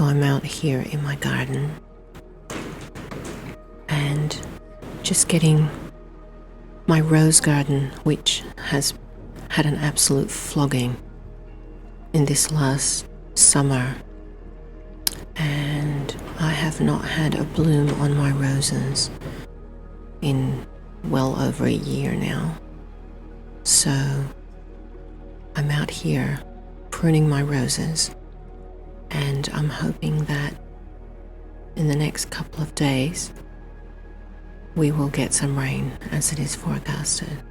So I'm out here in my garden and just getting my rose garden, which has had an absolute flogging in this last summer, and I have not had a bloom on my roses in well over a year now. So I'm out here pruning my roses, and I'm hoping that in the next couple of days we will get some rain as it is forecasted.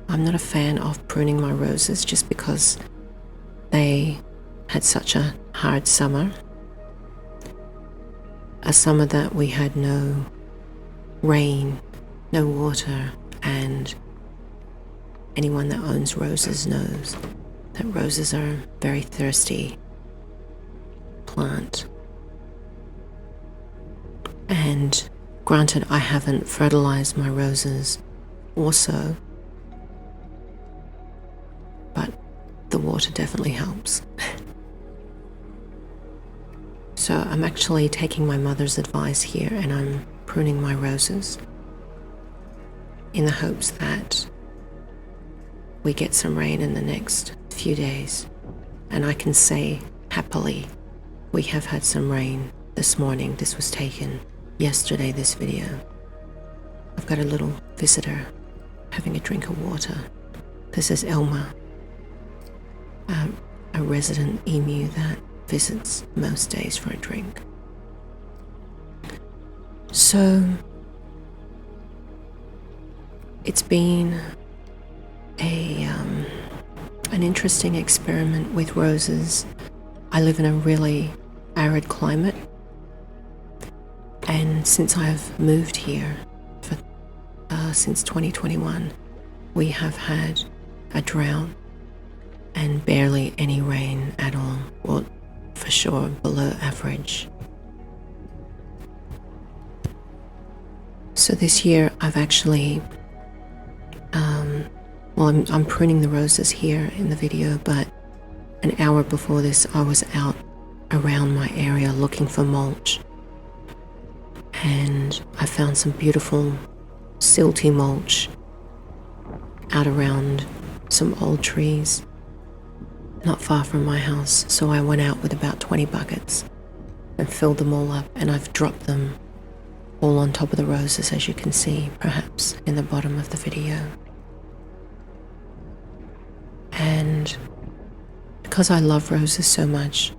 I'm not a fan of pruning my roses just because they had such a hard summer. A summer that we had no rain, no water, and anyone that owns roses knows that roses are a very thirsty plant. And granted, I haven't fertilized my roses also, but the water definitely helps. So I'm actually taking my mother's advice here, and I'm pruning my roses in the hopes that we get some rain in the next few days. And I can say happily we have had some rain this morning. This was taken yesterday, this video. I've got a little visitor having a drink of water. This is Elma, a resident emu that visits most days for a drink. So it's been an interesting experiment with roses. I live in a really arid climate, and since I've moved here since 2021, we have had a drought and barely any rain at all. Well, for sure below average. So this year I've actually I'm pruning the roses here in the video, but an hour before this I was out around my area looking for mulch, and I found some beautiful silty mulch out around some old trees not far from my house. So I went out with about 20 buckets and filled them all up, and I've dropped them all on top of the roses, as you can see perhaps in the bottom of the video. And because I love roses so much,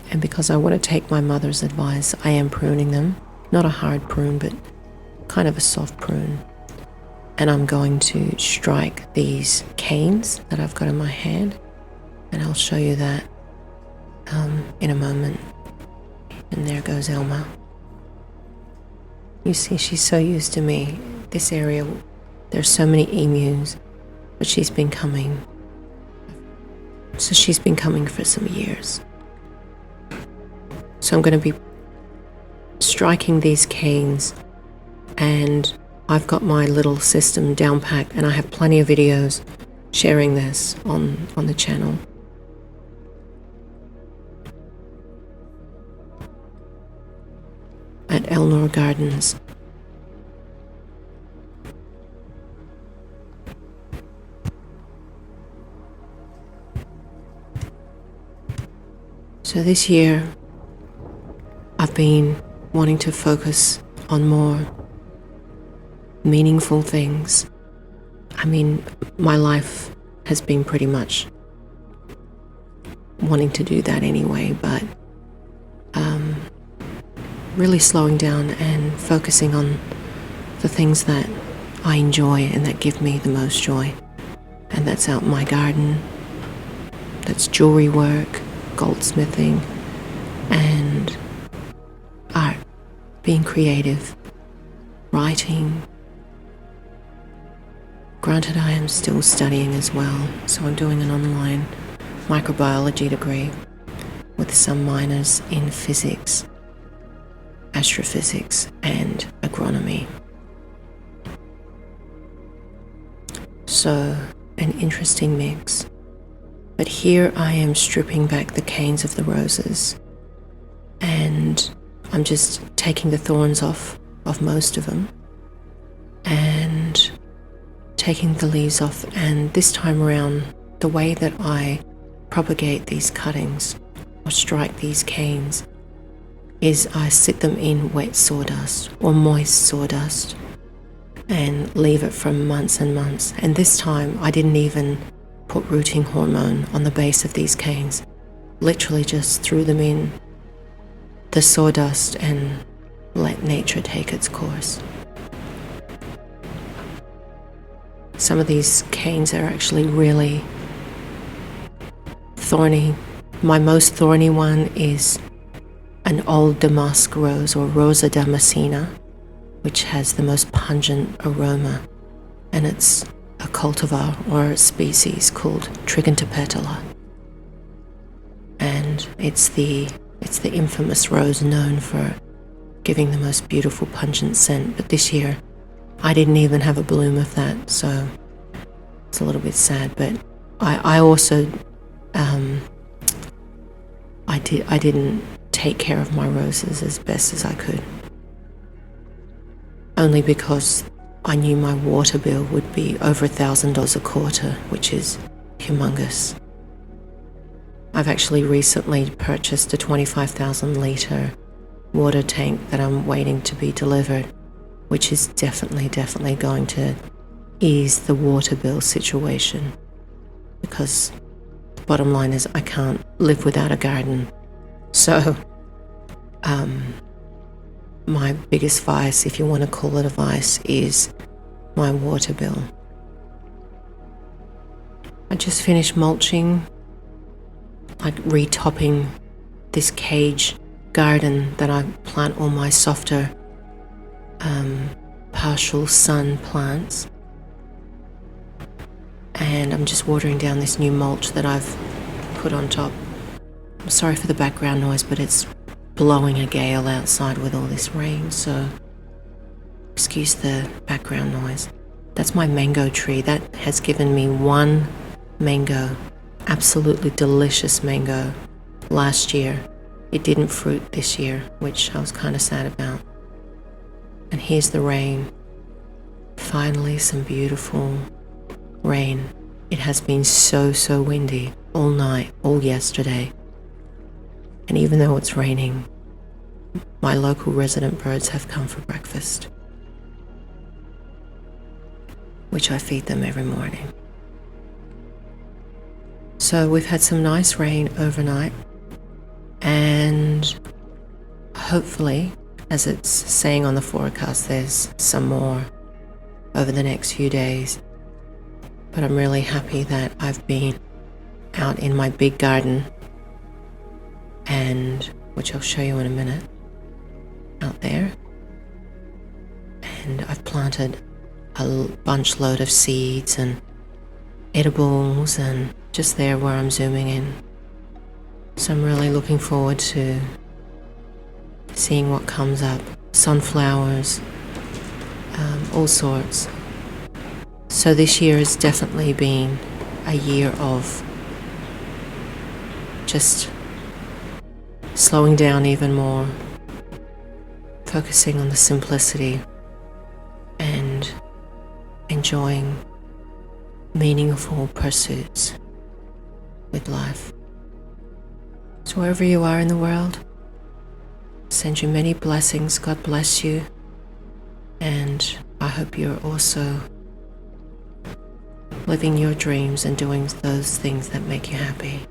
and because I want to take my mother's advice, I am pruning them. Not a hard prune, but kind of a soft prune. And I'm going to strike these canes that I've got in my hand, and I'll show you that in a moment. And there goes Elma. You see, she's so used to me. This area, there's so many emus, but she's been coming. So she's been coming for some years. So I'm going to be striking these canes, and I've got my little system down packed, and I have plenty of videos sharing this on the channel. At Elnor Gardens. So this year I've been wanting to focus on more meaningful things. I mean, my life has been pretty much wanting to do that anyway, but really slowing down and focusing on the things that I enjoy and that give me the most joy. And that's out in my garden, that's jewelry work, goldsmithing, and art, being creative, writing. Granted, I am still studying as well, so I'm doing an online microbiology degree with some minors in physics, astrophysics, and agronomy. So, an interesting mix. But here I am stripping back the canes of the roses, and I'm just taking the thorns off of most of them and taking the leaves off. And this time around, the way that I propagate these cuttings or strike these canes is I sit them in wet sawdust or moist sawdust and leave it for months and months. And this time I didn't even put rooting hormone on the base of these canes. Literally just threw them in the sawdust and let nature take its course. Some of these canes are actually really thorny. My most thorny one is an old damask rose, or Rosa damascena, which has the most pungent aroma, and it's a cultivar or a species called Trigantopetala, and it's the infamous rose known for giving the most beautiful pungent scent. But this year I didn't even have a bloom of that, so it's a little bit sad. But I also I didn't take care of my roses as best as I could, only because I knew my water bill would be over $1,000 a quarter, which is humongous. I've actually recently purchased a 25,000 litre water tank that I'm waiting to be delivered, which is definitely going to ease the water bill situation, because the bottom line is I can't live without a garden. So my biggest vice, if you want to call it a vice, is my water bill. I just finished mulching, like retopping this cage garden that I plant all my softer partial sun plants, and I'm just watering down this new mulch that I've put on top. I'm sorry for the background noise, but it's blowing a gale outside with all this rain, so excuse the background noise. That's my mango tree. That has given me one mango, absolutely delicious mango, last year. It didn't fruit this year, which I was kind of sad about. And here's the rain. Finally, some beautiful rain. It has been so windy all night, all yesterday. And even though it's raining, my local resident birds have come for breakfast, which I feed them every morning. So we've had some nice rain overnight, and hopefully, as it's saying on the forecast, there's some more over the next few days. But I'm really happy that I've been out in my big garden, and which I'll show you in a minute, out there, and I've planted a bunch load of seeds and edibles, and just there where I'm zooming in. So I'm really looking forward to seeing what comes up. Sunflowers, all sorts. So this year has definitely been a year of just slowing down even more, focusing on the simplicity and enjoying meaningful pursuits with life. So wherever you are in the world, send you many blessings. God bless you. And I hope you're also living your dreams and doing those things that make you happy.